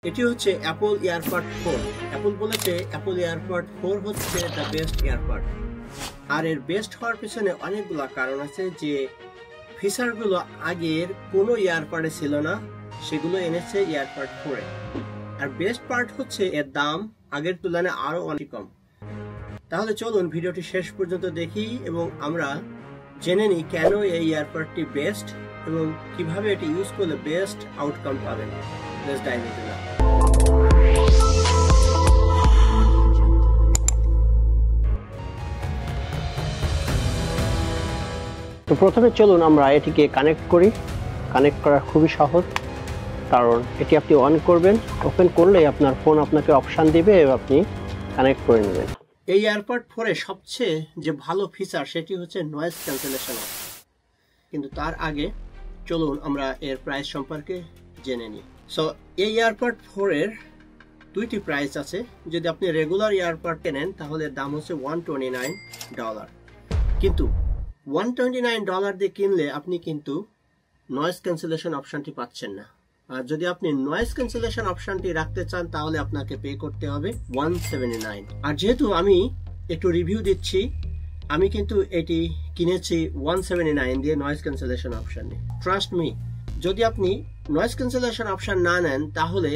এটি হচ্ছে Apple AirPod 4। Apple বলেছে অ্যাপল এয়ারপড 4 হচ্ছে দ্য বেস্ট এয়ারপড। আর এর বেস্ট হওয়ার পিছনে অনেকগুলো কারণ আছে, যে ফিচারগুলো আগের কোনো এয়ারপডে ছিল না, সেগুলো এনেছে এয়ারপড 4 এ। আর বেস্ট পার্ট হচ্ছে এর দাম আগের তুলনায় আরো অনেক কম। তাহলে চলুন ভিডিওটি শেষ পর্যন্ত দেখি এবং আমরা জেনে নিই কেন এই এয়ারপডটি বেস্ট এবং কিভাবে এটি ইউজ করলে বেস্ট আউটকাম পাবেন। Let's dive into that. তো প্রথমে চলুন আমরা এটিকে কানেক্ট করি। কানেক্ট করা খুবই সহজ, কারণ এটি আপনি অন করবেন, ওপেন করলেই আপনার ফোন আপনাকে অপশান দিবে এবং আপনি কানেক্ট করে নেবেন। এই এয়ারপড 4 এ সবচেয়ে যে ভালো ফিচার সেটি হচ্ছে নয়েজ ক্যান্সেলেশন। কিন্তু তার আগে চলুন আমরা এর প্রাইস সম্পর্কে জেনে নিই। সো এই এয়ারপড 4 এর দুইটি প্রাইস আছে। যদি আপনি রেগুলার এয়ারপড কেনেন তাহলে দাম হচ্ছে $129, কিন্তু $129 দিয়ে কিনলে আপনি কিন্তু নয়েজ ক্যান্সেলেশন অপশনটি পাচ্ছেন না। আর যদি আপনি নয়েজ ক্যান্সেলেশন অপশনটি রাখতে চান তাহলে আপনাকে পে করতে হবে $179। আর যেহেতু আমি একটু রিভিউ দিচ্ছি, আমি কিন্তু এটি কিনেছি $179 দিয়ে নয়েজ ক্যান্সেলেশন অপশন নিয়ে। ট্রাস্ট মি, যদি আপনি নয়েজ ক্যান্সেলেশন অপশন না নেন তাহলে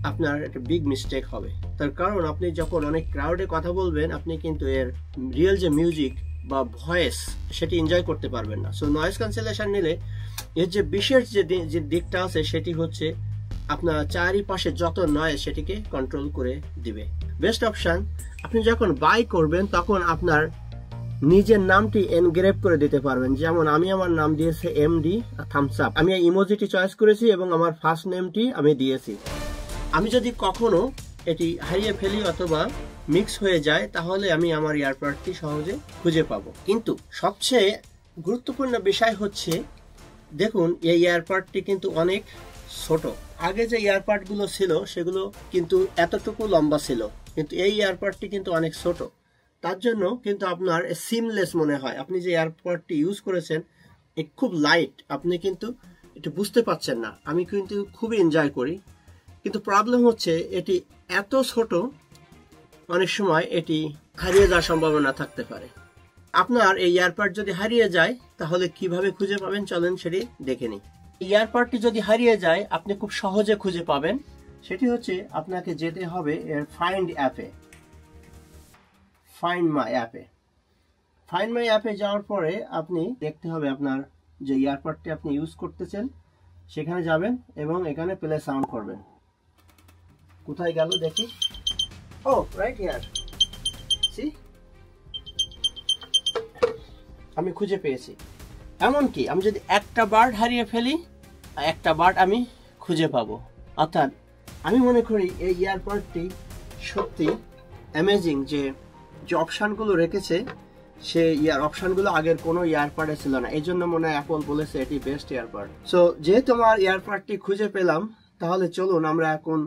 আপনার একটা বিগ মিস্টেক হবে। তার কারণ আপনি যখন অনেক ক্রাউডে কথা বলবেন, আপনি কিন্তু এর রিয়েল যে মিউজিক বা ভয়েস সেটি এনজয় করতে পারবেন না। সো নয়েজ ক্যান্সেলেশন নিলে এর যে বিশেষ যে দিকটা আছে সেটি হচ্ছে আপনার চারিপাশে যত নয়েজ সেটিকে কন্ট্রোল করে দিবে। বেস্ট অপশন, আপনি যখন বাই করবেন তখন আপনার নিজের নামটি এনগ্রেভ করে দিতে পারবেন। যেমন আমি আমার নাম দিয়েছি MD থামস আপ, আমি এই ইমোজিটি চয়েস করেছি এবং আমার ফার্স্ট নেমটি আমি দিয়েছি। আমি যদি কখনো এটি হারিয়ে ফেলি অথবা মিক্স হয়ে যায় তাহলে আমি আমার এয়ারপডটি সহজে খুঁজে পাবো। কিন্তু সবচেয়ে গুরুত্বপূর্ণ বিষয় হচ্ছে, দেখুন এই এয়ারপডটি কিন্তু অনেক ছোট। আগে যে এয়ারপডগুলো ছিল সেগুলো কিন্তু এতটুকু লম্বা ছিল, কিন্তু এই এয়ারপডটি কিন্তু অনেক ছোট। তার জন্য কিন্তু আপনার সিমলেস মনে হয়। আপনি যে এয়ারপডটি ইউজ করেছেন খুব লাইট, আপনি কিন্তু এটা বুঝতে পারছেন না। আমি কিন্তু খুবই এনজয় করি, কিন্তু প্রবলেম হচ্ছে এটি এত ছোট, অনেক সময় এটি হারিয়ে যাওয়ার সম্ভাবনা থাকতে পারে। আপনার এই এয়ারপড যদি হারিয়ে যায় তাহলে কিভাবে খুঁজে পাবেন চলেন সেটি দেখে নিই। এয়ারপডটি যদি হারিয়ে যায় আপনি খুব সহজে খুঁজে পাবেন। সেটি হচ্ছে আপনাকে যেতে হবে এর ফাইন্ড অ্যাপে, ফাইন্ড মাই অ্যাপে যাওয়ার পরে আপনি দেখতে হবে আপনার যে এয়ারপডটি আপনি ইউজ করতেছেন সেখানে যাবেন এবং এখানে প্লে সাউন্ড করবেন। কোথায় গেল দেখি? ও রাইট হিয়ার, সি, আমি খুঁজে পেয়েছি। এমনকি আমি যদি একটা বার্ড হারিয়ে ফেলি, একটা বার্ড আমি খুঁজে পাবো। অর্থাৎ আমি মনে করি এই এয়ারপডটি সত্যি অ্যামেজিং, যে অপশানগুলো রেখেছে সেই অপশানগুলো আগের কোনো এয়ারপডে ছিল না। এই জন্য মনে হয় অ্যাপল বলেছে এটি বেস্ট এয়ারপড। সো যেহেতু আমার এয়ারপডটি খুঁজে পেলাম, তাহলে চলুন আমরা এখন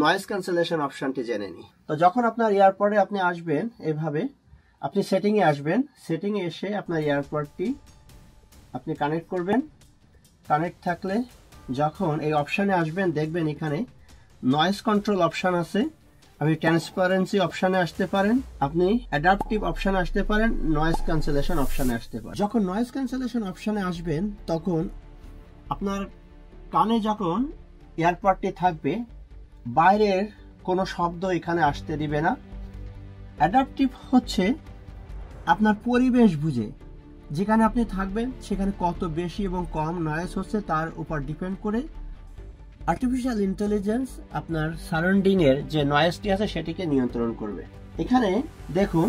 নয়েজ ক্যান্সেলেশন অপশনটি জেনে নিই। তো যখন আপনার এয়ারপডে আপনি আসবেন, এভাবে আপনি সেটিংয়ে আসবেন। সেটিংয়ে এসে আপনার এয়ারপডটি আপনি কানেক্ট করবেন। কানেক্ট থাকলে যখন এই অপশানে আসবেন দেখবেন এখানে নয়েজ কন্ট্রোল অপশান আছে। আপনি ট্রান্সপারেন্সি অপশানে আসতে পারেন, আপনি অ্যাডাপটিভ অপশানে আসতে পারেন, নয়েজ ক্যান্সেলেশন অপশানে আসতে পারেন। যখন নয়েজ ক্যান্সেলেশন অপশানে আসবেন তখন আপনার কানে যখন এয়ারপডটি থাকবে বাইরের কোনো শব্দ এখানে আসতে দিবে না। অ্যাডাপটিভ হচ্ছে আপনার পরিবেশ বুঝে যেখানে আপনি থাকবেন সেখানে কত বেশি এবং কম নয়েজ হচ্ছে তার উপর ডিপেন্ড করে আর্টিফিশিয়াল ইন্টেলিজেন্স আপনার সারাউন্ডিং এর যে নয়েজটি আছে সেটিকে নিয়ন্ত্রণ করবে। এখানে দেখুন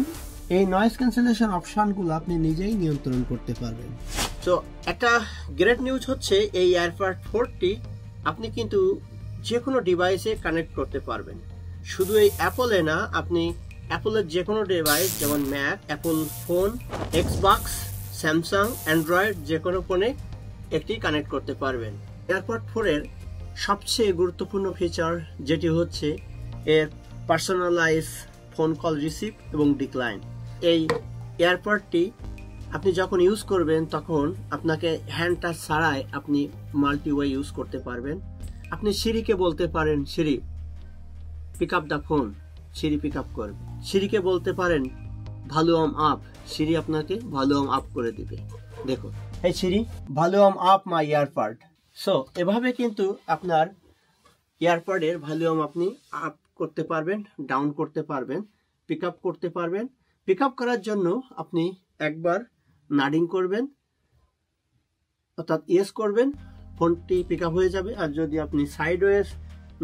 এই নয়েজ ক্যান্সেলেশন অপশনগুলো আপনি নিজেই নিয়ন্ত্রণ করতে পারবেন। তো একটা গ্রেট নিউজ হচ্ছে এই এয়ারপড 4টি আপনি কিন্তু যে কোনো ডিভাইসে কানেক্ট করতে পারবেন। শুধু এই অ্যাপলে না, আপনি অ্যাপলের যে কোনো ডিভাইস যেমন Mac, Apple phone, Xbox, Samsung, Android যে কোনো ফোনে একটি কানেক্ট করতে পারবেন। এয়ারপড 4 এর সবচেয়ে গুরুত্বপূর্ণ ফিচার যেটি হচ্ছে এর পার্সোনালাইজ ফোন কল রিসিভ এবং ডিক্লাইন। এই এয়ারপডটি আপনি যখন ইউজ করবেন তখন আপনাকে হ্যান্ড টাচ ছাড়াই আপনি মাল্টিওয়ে ইউজ করতে পারবেন। আপনি সিরিকে বলতে পারেন, Siri pick up the phone, Siri pick up করবে। সিরিকে বলতে পারেন ভলিউম আপ, সিরি আপনাকে ভলিউম আপ করে দিবে। দেখুন, এই সিরি ভলিউম আপ মাই ইয়ারপাড। সো এভাবে কিন্তু আপনার ইয়ারপাডের ভলিউম আপনি আপ করতে পারবেন, ডাউন করতে পারবেন, পিক আপ করতে পারবেন। পিক আপ করার জন্য আপনি একবার নাডিং করবেন, অর্থাৎ ইয়েস করবেন, ফোনটি পিক আপ হয়ে যাবে। আর যদি আপনি সাইডওয়েজ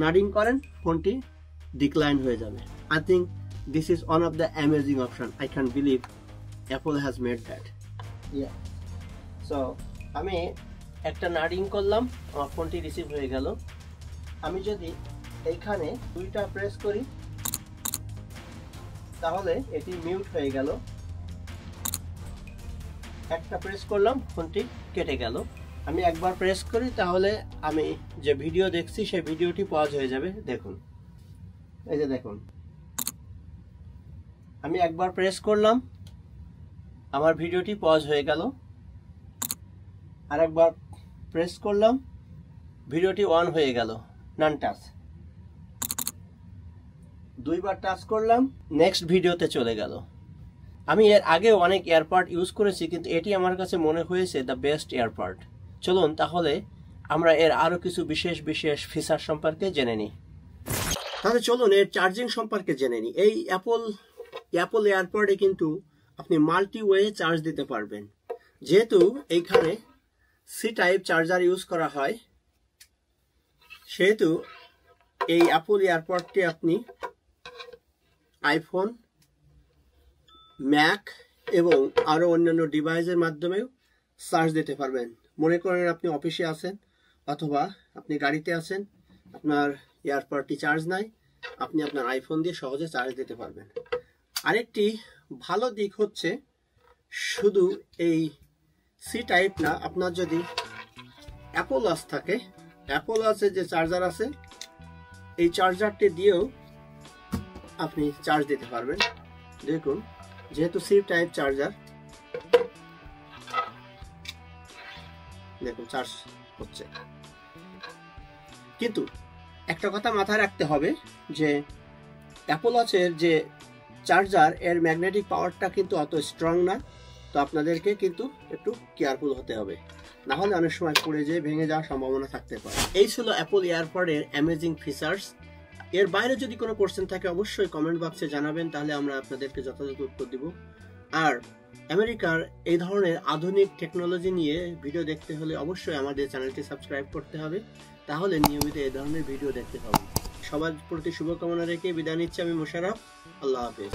নাডিং করেন, ফোনটি ডিক্লাইন হয়ে যাবে। I think this is one of the amazing option. I can believe Apple has made that. So আমি একটা নাডিং করলাম, আমার ফোনটি রিসিভ হয়ে গেল। আমি যদি এইখানে দুইটা প্রেস করি তাহলে এটি মিউট হয়ে গেল। একটা প্রেস করলাম, ফোনটি কেটে গেল। আমি একবার প্রেস করি তাহলে আমি যে ভিডিও দেখছি সেই ভিডিওটি পজ হয়ে যাবে। দেখুন, এই যে দেখুন, আমি একবার প্রেস করলাম, আমার ভিডিওটি পজ হয়ে গেল। আর একবার প্রেস করলাম, ভিডিওটি অন হয়ে গেল, নন টাচ। দুইবার টাচ করলাম, নেক্সট ভিডিওতে চলে গেল। আমি এর আগে অনেক এয়ারপাড ইউজ করেছি, কিন্তু এটি আমার কাছে মনে হয়েছে দ্য বেস্ট এয়ারপাড। চলুন তাহলে আমরা এর আরো কিছু বিশেষ বিশেষ ফিচার সম্পর্কে জেনে নিই। তাহলে চলুন এর চার্জিং সম্পর্কে জেনে নিই। এই অ্যাপল এয়ারপডে কিন্তু আপনি মাল্টি ওয়ে চার্জ দিতে পারবেন। যেহেতু এইখানে সি টাইপ চার্জার ইউজ করা হয়, সেহেতু এই অ্যাপল এয়ারপডটি আপনি আইফোন, ম্যাক এবং আরও অন্যান্য ডিভাইসের মাধ্যমেও চার্জ দিতে পারবেন। মনে করেন আপনি অফিসে আছেন অথবা আপনি গাড়িতে আছেন, আপনার এয়ারপডটি চার্জ নাই, আপনি আপনার আইফোন দিয়ে সহজে চার্জ দিতে পারবেন। আরেকটি ভালো দিক হচ্ছে শুধু এই সি টাইপ না, আপনার যদি অ্যাপল ওয়াচ থাকে, অ্যাপল ওয়াচের যে চার্জার আছে এই চার্জারটি দিয়েও আপনি চার্জ দিতে পারবেন। দেখুন, যেহেতু সি টাইপ চার্জার, দেখুন চার্জ হচ্ছে। কিন্তু একটা কথা মাথায় রাখতে হবে যে অ্যাপল ওয়াচের যে চার্জার, এর ম্যাগনেটিক পাওয়ারটা কিন্তু অত স্ট্রং না। তো আপনাদেরকে কিন্তু একটু কেয়ারফুল হতে হবে, না হলে অনেক সময় পড়ে যেয়ে ভেঙে যাওয়ার সম্ভাবনা থাকতে পারে। এই ছিল অ্যাপল এয়ারপডের অ্যামেজিং ফিচার্স। এর বাইরে যদি কোনো কোশ্চেন থাকে অবশ্যই কমেন্ট বক্সে জানাবেন, তাহলে আমরা আপনাদেরকে যথাযথ উত্তর দিব। আর আমেরিকার এই ধরনের আধুনিক টেকনোলজি নিয়ে ভিডিও দেখতে হলে অবশ্যই আমাদের চ্যানেলটি সাবস্ক্রাইব করতে হবে, তাহলে নিয়মিত এই ধরনের ভিডিও দেখতে পাবেন। সবার প্রতি শুভকামনা রেখে বিদায় নিচ্ছি আমি মোশাররফ। আল্লাহ হাফেজ।